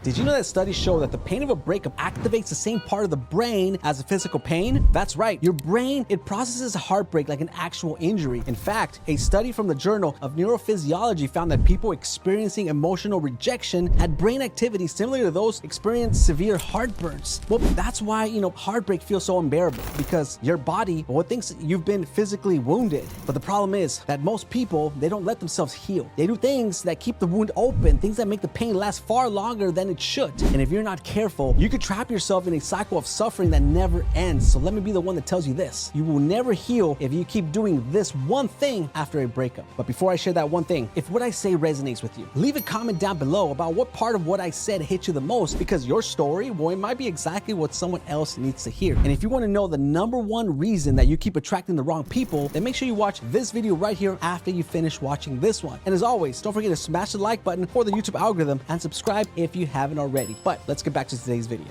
Did you know that studies show that the pain of a breakup activates the same part of the brain as a physical pain? That's right. Your brain, it processes heartbreak like an actual injury. In fact, a study from the Journal of Neurophysiology found that people experiencing emotional rejection had brain activity similar to those experiencing severe heartburns. Well, that's why, heartbreak feels so unbearable, because your body, thinks you've been physically wounded. But the problem is that most people, they don't let themselves heal. They do things that keep the wound open, things that make the pain last far longer than it should. And if you're not careful, you could trap yourself in a cycle of suffering that never ends. So let me be the one that tells you this: you will never heal if you keep doing this one thing after a breakup. But before I share that one thing, if what I say resonates with you, leave a comment down below about what part of what I said hit you the most, because your story, it might be exactly what someone else needs to hear. And if you want to know the #1 reason that you keep attracting the wrong people, then make sure you watch this video right here after you finish watching this one. And as always, don't forget to smash the like button for the YouTube algorithm and subscribe if you haven't already. But let's get back to today's video.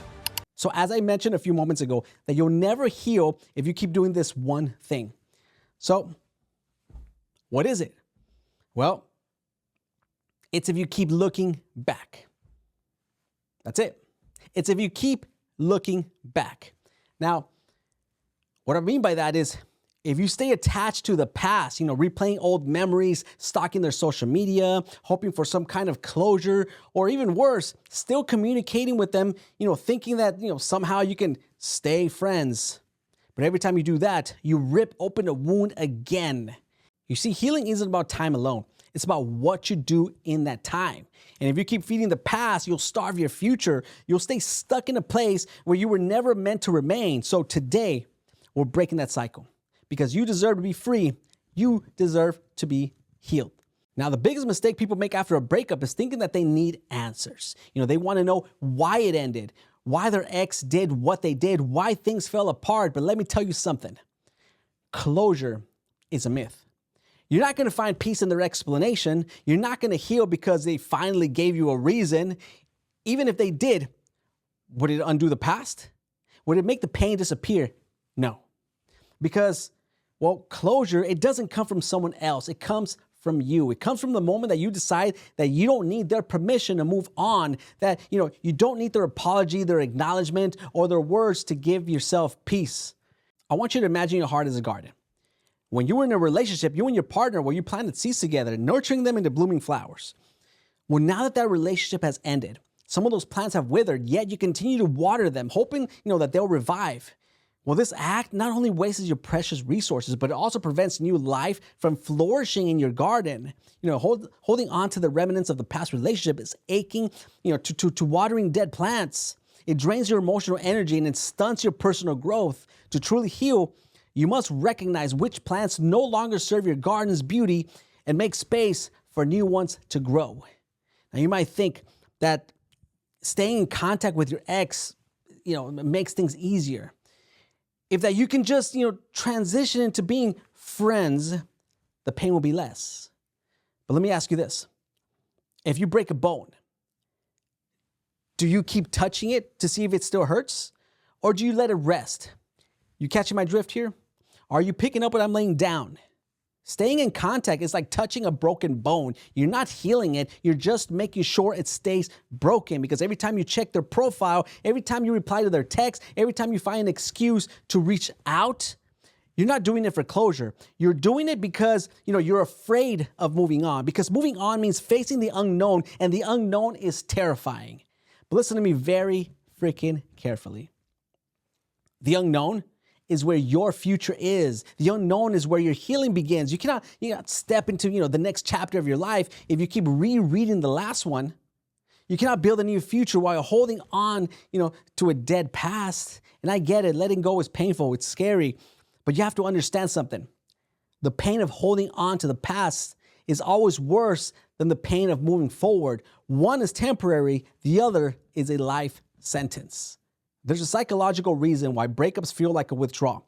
So as I mentioned a few moments ago, that you'll never heal if you keep doing this one thing. So what is it? Well, it's if you keep looking back. That's it. It's if you keep looking back. Now, what I mean by that is, if you stay attached to the past, replaying old memories, stalking their social media, hoping for some kind of closure, or even worse, still communicating with them, thinking that, somehow you can stay friends. But every time you do that, you rip open a wound again. You see, healing isn't about time alone. It's about what you do in that time. And if you keep feeding the past, you'll starve your future. You'll stay stuck in a place where you were never meant to remain. So today, we're breaking that cycle. Because you deserve to be free, you deserve to be healed. Now, the biggest mistake people make after a breakup is thinking that they need answers. They want to know why it ended, why their ex did what they did, why things fell apart. But let me tell you something. Closure is a myth. You're not going to find peace in their explanation. You're not going to heal because they finally gave you a reason. Even if they did, would it undo the past? Would it make the pain disappear? No. Because, closure, it doesn't come from someone else. It comes from you. It comes from the moment that you decide that you don't need their permission to move on, that, you don't need their apology, their acknowledgement, or their words to give yourself peace. I want you to imagine your heart as a garden. When you were in a relationship, you and your partner, you planted seeds together, nurturing them into blooming flowers. Well, now that that relationship has ended, some of those plants have withered, yet you continue to water them, hoping, that they'll revive. Well, this act not only wastes your precious resources, but it also prevents new life from flourishing in your garden. Holding on to the remnants of the past relationship is akin, to watering dead plants. It drains your emotional energy and it stunts your personal growth. To truly heal, you must recognize which plants no longer serve your garden's beauty and make space for new ones to grow. Now, you might think that staying in contact with your ex, makes things easier. If that you can just, transition into being friends, the pain will be less. But let me ask you this. If you break a bone, do you keep touching it to see if it still hurts? Or do you let it rest? You catching my drift here? Are you picking up what I'm laying down? Staying in contact is like touching a broken bone. You're not healing it. You're just making sure it stays broken, because every time you check their profile, every time you reply to their text, every time you find an excuse to reach out, you're not doing it for closure. You're doing it because, you're afraid of moving on, because moving on means facing the unknown, and the unknown is terrifying. But listen to me very freaking carefully. The unknown is where your future is. The unknown is where your healing begins. You cannot step into, the next chapter of your life if you keep rereading the last one. You cannot build a new future while holding on, to a dead past. And I get it, letting go is painful, it's scary, but you have to understand something. The pain of holding on to the past is always worse than the pain of moving forward. One is temporary, the other is a life sentence. There's a psychological reason why breakups feel like a withdrawal.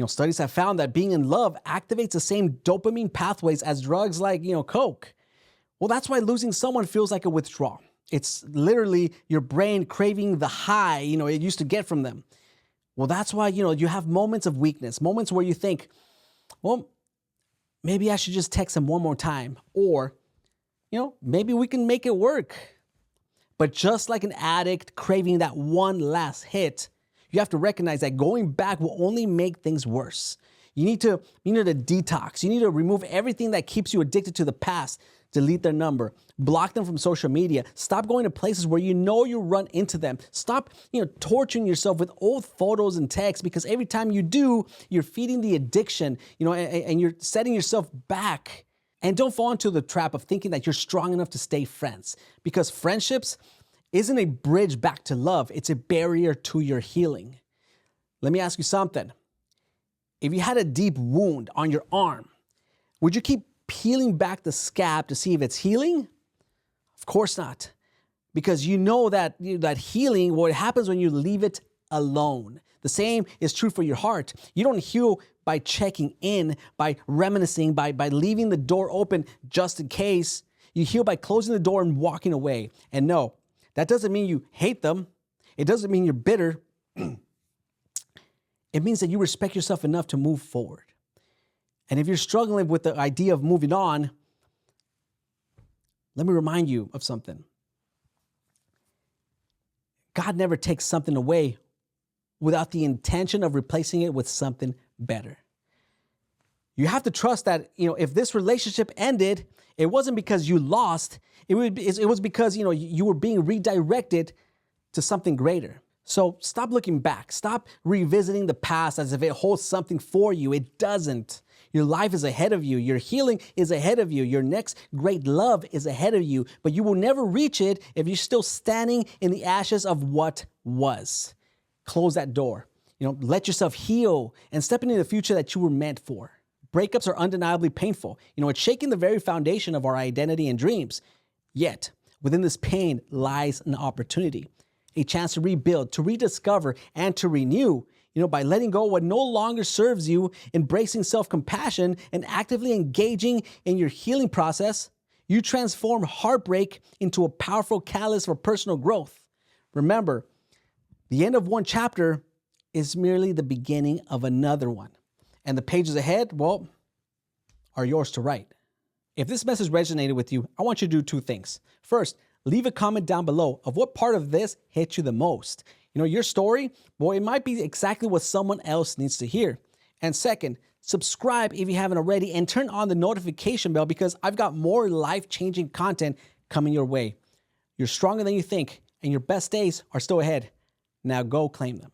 Studies have found that being in love activates the same dopamine pathways as drugs like, Coke. Well, that's why losing someone feels like a withdrawal. It's literally your brain craving the high, it used to get from them. Well, that's why, you have moments of weakness, moments where you think, maybe I should just text him one more time, or, maybe we can make it work. But just like an addict craving that one last hit, you have to recognize that going back will only make things worse. You need to detox. You need to remove everything that keeps you addicted to the past. Delete their number, block them from social media, stop going to places where you know you run into them. Stop, torturing yourself with old photos and texts, because every time you do, you're feeding the addiction, and you're setting yourself back. And don't fall into the trap of thinking that you're strong enough to stay friends, because friendships isn't a bridge back to love. It's a barrier to your healing. Let me ask you something. If you had a deep wound on your arm, would you keep peeling back the scab to see if it's healing? Of course not. Because you know that healing, what happens when you leave it alone. The same is true for your heart. You don't heal by checking in, by reminiscing, by leaving the door open just in case. You heal by closing the door and walking away. And no, that doesn't mean you hate them. It doesn't mean you're bitter. It means that you respect yourself enough to move forward. And if you're struggling with the idea of moving on, let me remind you of something. God never takes something away without the intention of replacing it with something better. You have to trust that, if this relationship ended, it wasn't because you lost. It was because, you were being redirected to something greater. So stop looking back. Stop revisiting the past as if it holds something for you. It doesn't. Your life is ahead of you. Your healing is ahead of you. Your next great love is ahead of you. But you will never reach it if you're still standing in the ashes of what was. Close that door. Let yourself heal and step into the future that you were meant for. Breakups are undeniably painful. It's shaking the very foundation of our identity and dreams. Yet, within this pain lies an opportunity, a chance to rebuild, to rediscover, and to renew. By letting go what no longer serves you, embracing self-compassion, and actively engaging in your healing process, you transform heartbreak into a powerful catalyst for personal growth. Remember, the end of one chapter is merely the beginning of another one. And the pages ahead, are yours to write. If this message resonated with you, I want you to do two things. First, leave a comment down below of what part of this hit you the most. Your story, it might be exactly what someone else needs to hear. And second, subscribe if you haven't already and turn on the notification bell, because I've got more life-changing content coming your way. You're stronger than you think, and your best days are still ahead. Now go claim them.